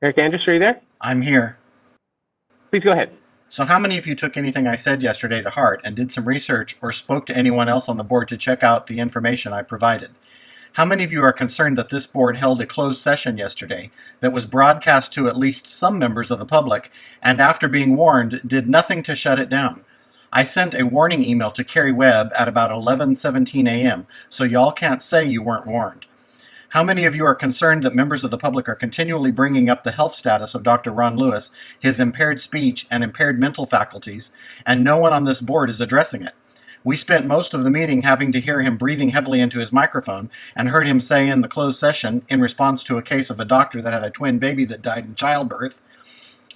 Eric Andrus, are you there? I'm here. Please go ahead. So how many of you took anything I said yesterday to heart and did some research or spoke to anyone else on the board to check out the information I provided? How many of you are concerned that this board held a closed session yesterday that was broadcast to at least some members of the public and after being warned did nothing to shut it down? I sent a warning email to Carrie Webb at about 11:17 a.m., so y'all can't say you weren't warned. How many of you are concerned that members of the public are continually bringing up the health status of Dr. Ron Lewis, his impaired speech and impaired mental faculties, and no one on this board is addressing it? We spent most of the meeting having to hear him breathing heavily into his microphone and heard him say in the closed session, in response to a case of a doctor that had a twin baby that died in childbirth,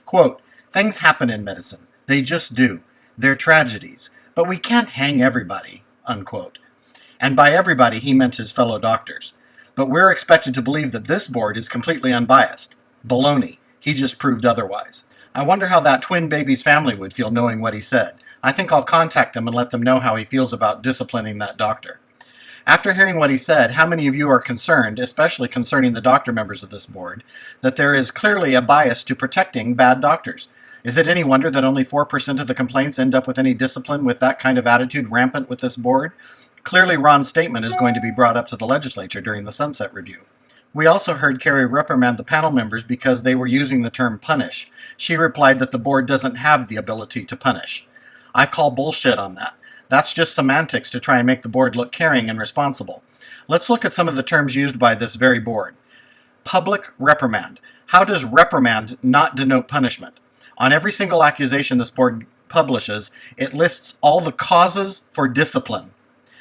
quote, "Things happen in medicine. They just do. They're tragedies. But we can't hang everybody," unquote. And by everybody, he meant his fellow doctors. But we're expected to believe that this board is completely unbiased. Baloney. He just proved otherwise. I wonder how that twin baby's family would feel knowing what he said. I think I'll contact them and let them know how he feels about disciplining that doctor. After hearing what he said, how many of you are concerned, especially concerning the doctor members of this board, that there is clearly a bias to protecting bad doctors? Is it any wonder that only 4% of the complaints end up with any discipline with that kind of attitude rampant with this board? Clearly, Ron's statement is going to be brought up to the legislature during the Sunset Review. We also heard Carrie reprimand the panel members because they were using the term punish. She replied that the board doesn't have the ability to punish. I call bullshit on that. That's just semantics to try and make the board look caring and responsible. Let's look at some of the terms used by this very board. Public reprimand. How does reprimand not denote punishment? On every single accusation this board publishes, it lists all the causes for discipline.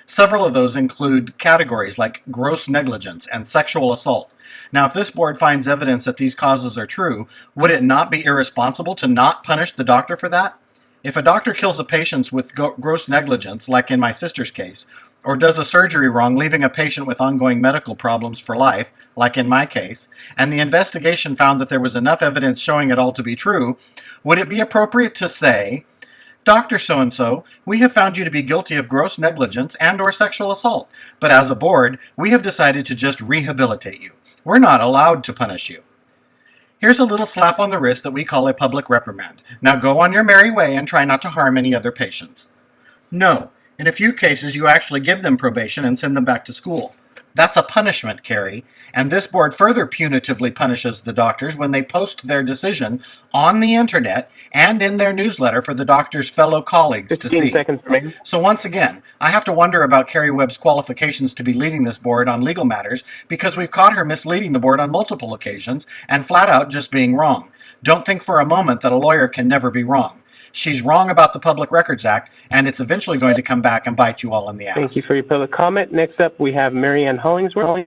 Several of those include categories like gross negligence and sexual assault. Now, if this board finds evidence that these causes are true, would it not be irresponsible to not punish the doctor for that? If a doctor kills a patient with gross negligence, like in my sister's case, or does a surgery wrong, leaving a patient with ongoing medical problems for life, like in my case, and the investigation found that there was enough evidence showing it all to be true, would it be appropriate to say, "Dr. So-and-so, we have found you to be guilty of gross negligence and or sexual assault, but as a board, we have decided to just rehabilitate you. We're not allowed to punish you." Here's a little slap on the wrist that we call a public reprimand. Now go on your merry way and try not to harm any other patients. No, in a few cases you actually give them probation and send them back to school. That's a punishment, Carrie, and this board further punitively punishes the doctors when they post their decision on the internet and in their newsletter for the doctor's fellow colleagues to 15 see. seconds remaining. So once again, I have to wonder about Carrie Webb's qualifications to be leading this board on legal matters because we've caught her misleading the board on multiple occasions and flat out just being wrong. Don't think for a moment that a lawyer can never be wrong. She's wrong about the Public Records Act, and it's eventually going to come back and bite you all in the ass. Thank you for your public comment. Next up, we have Marianne Hollingsworth.